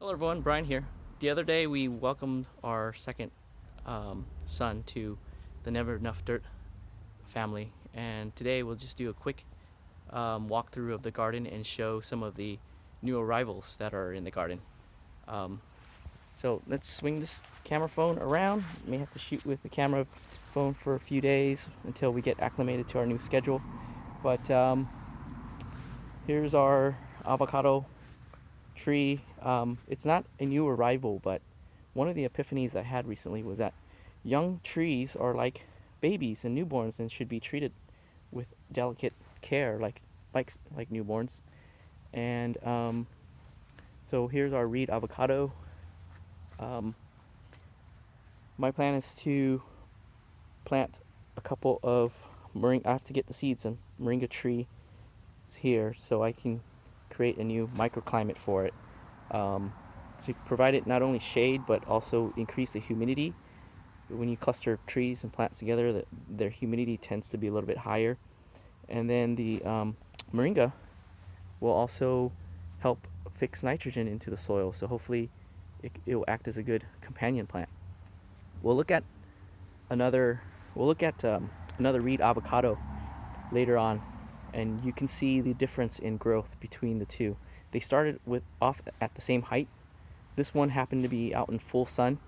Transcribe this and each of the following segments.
Hello everyone, Brian here. The other day we welcomed our second son to the Never Enough Dirt family, and today we'll just do a quick walkthrough of the garden and show some of the new arrivals that are in the garden. Um, so let's swing this camera phone around. We may have to shoot with the camera phone for a few days until we get acclimated to our new schedule. But here's our avocado tree. It's not a new arrival, but one of the epiphanies I had recently was that young trees are like babies and newborns and should be treated with delicate care, like newborns. And so here's our reed avocado. My plan is to plant a couple of moringa. I have to get the seeds and moringa tree here so I can create a new microclimate for it, to provide it not only shade but also increase the humidity. When you cluster trees and plants together, their humidity tends to be a little bit higher, and then the moringa will also help fix nitrogen into the soil, so hopefully it will act as a good companion plant. We'll look at another reed avocado later on, and you can see the difference in growth between the two. They started off at the same height. This one happened to be out in full sun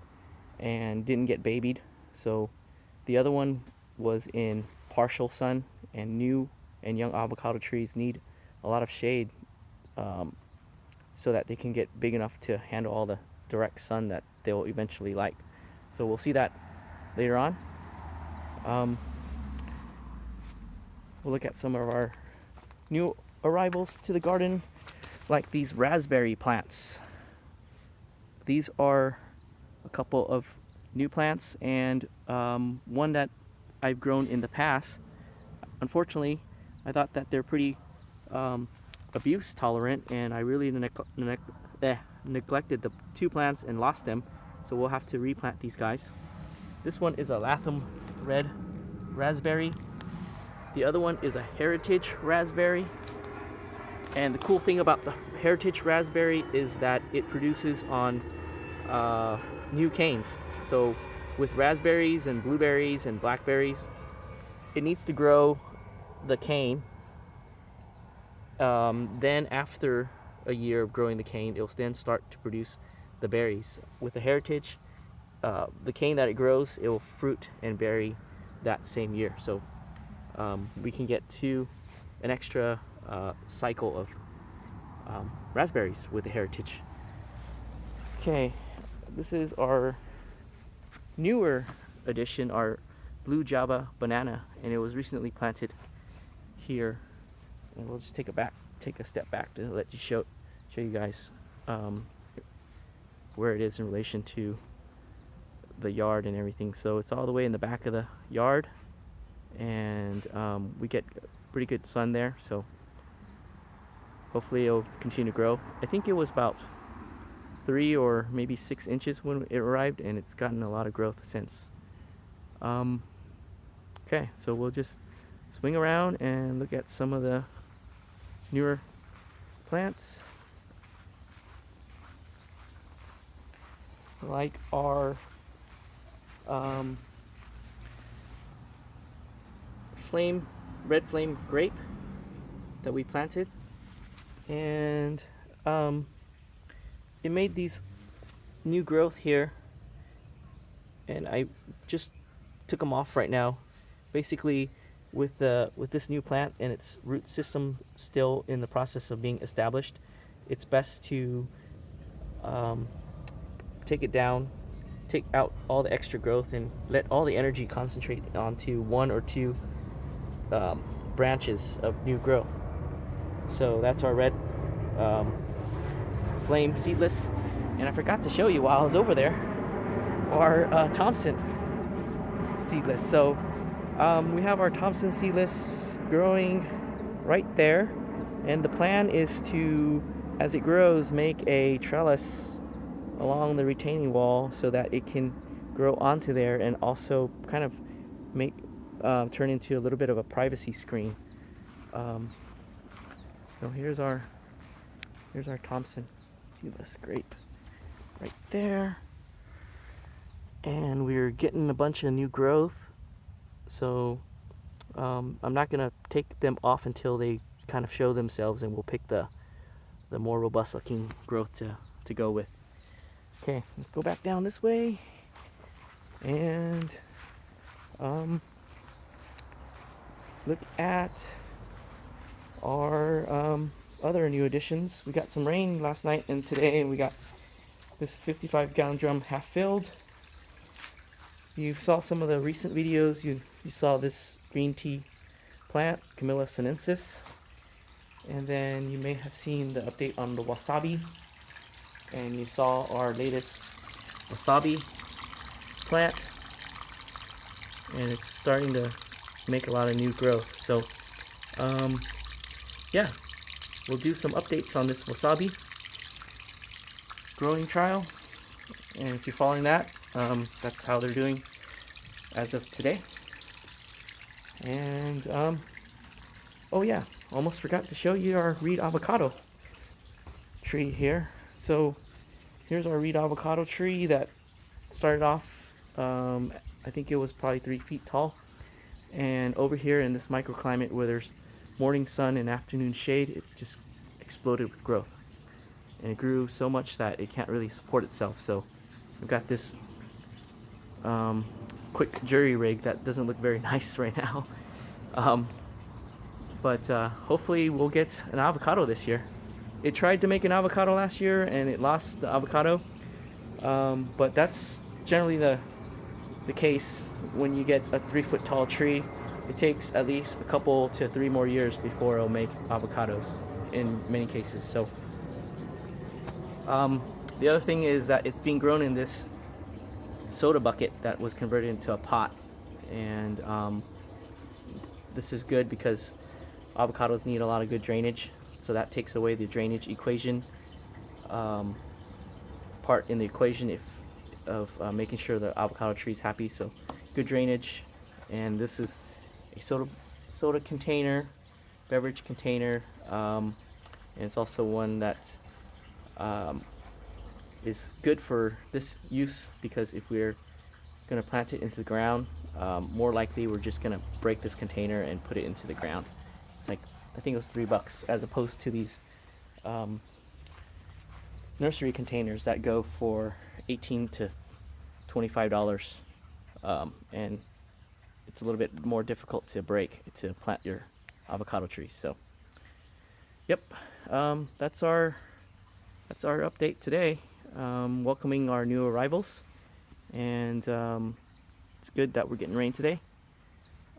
and didn't get babied, so the other one was in partial sun, and new and young avocado trees need a lot of shade so that they can get big enough to handle all the direct sun that they'll eventually like. So we'll see that later on. We'll look at some of our new arrivals to the garden, like these raspberry plants. These are a couple of new plants, and one that I've grown in the past. Unfortunately, I thought that they're pretty abuse tolerant, and I really neglected the two plants and lost them, so we'll have to replant these guys. This one is a Latham red raspberry. The other one is a heritage raspberry, and the cool thing about the heritage raspberry is that it produces on new canes. So with raspberries and blueberries and blackberries, it needs to grow the cane. Then after a year of growing the cane, it will then start to produce the berries. With the heritage, the cane that it grows, it will fruit and berry that same year. So we can get an extra cycle of raspberries with the heritage. Okay, this is our newer addition, our blue Java banana, and it was recently planted here. And we'll just take a step back to let you show you guys where it is in relation to the yard and everything. So it's all the way in the back of the yard, and we get pretty good sun there, so hopefully it'll continue to grow. I think it was about 3 or maybe 6 inches when it arrived, and it's gotten a lot of growth since. Okay, so we'll just swing around and look at some of the newer plants, like our red flame grape that we planted, and it made these new growth here, and I just took them off right now. Basically, with this new plant and its root system still in the process of being established, it's best to take it down, take out all the extra growth, and let all the energy concentrate onto 1 or 2 branches of new growth. So that's our red flame seedless, and I forgot to show you while I was over there our Thompson seedless. So we have our Thompson seedless growing right there, and the plan is to, as it grows, make a trellis along the retaining wall so that it can grow onto there and also kind of make turn into a little bit of a privacy screen. So here's our Thompson seedless grape. right there. And we're getting a bunch of new growth, so I'm not gonna take them off until they kind of show themselves, and we'll pick the more robust looking growth to go with. Okay, let's go back down this way and look at our other new additions. We got some rain last night and today, and we got this 55-gallon drum half filled. You saw some of the recent videos. You saw this green tea plant, Camellia sinensis, and then you may have seen the update on the wasabi, and you saw our latest wasabi plant, and it's starting to make a lot of new growth. So yeah, we'll do some updates on this wasabi growing trial, and if you're following that, that's how they're doing as of today. And oh yeah, almost forgot to show you our reed avocado tree here. So here's our reed avocado tree that started off, I think it was probably 3 feet tall, and over here in this microclimate where there's morning sun and afternoon shade, it just exploded with growth, and it grew so much that it can't really support itself. So we've got this quick jury rig that doesn't look very nice right now, but hopefully we'll get an avocado this year. It tried to make an avocado last year and it lost the avocado, but that's generally the case when you get a 3-foot tall tree. It takes at least a couple to 3 more years before it'll make avocados in many cases. So the other thing is that it's being grown in this soda bucket that was converted into a pot, and this is good because avocados need a lot of good drainage, so that takes away the drainage equation part in the equation of making sure the avocado tree is happy. So good drainage, and this is a soda container, beverage container, and it's also one that is good for this use, because if we're going to plant it into the ground, more likely we're just going to break this container and put it into the ground. It's like, I think it was $3, as opposed to these nursery containers that go for $18 to $25, and it's a little bit more difficult to break to plant your avocado tree. So yep, that's our update today, welcoming our new arrivals, and it's good that we're getting rain today,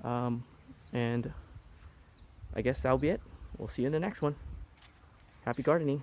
and I guess that'll be it. We'll see you in the next one. Happy gardening.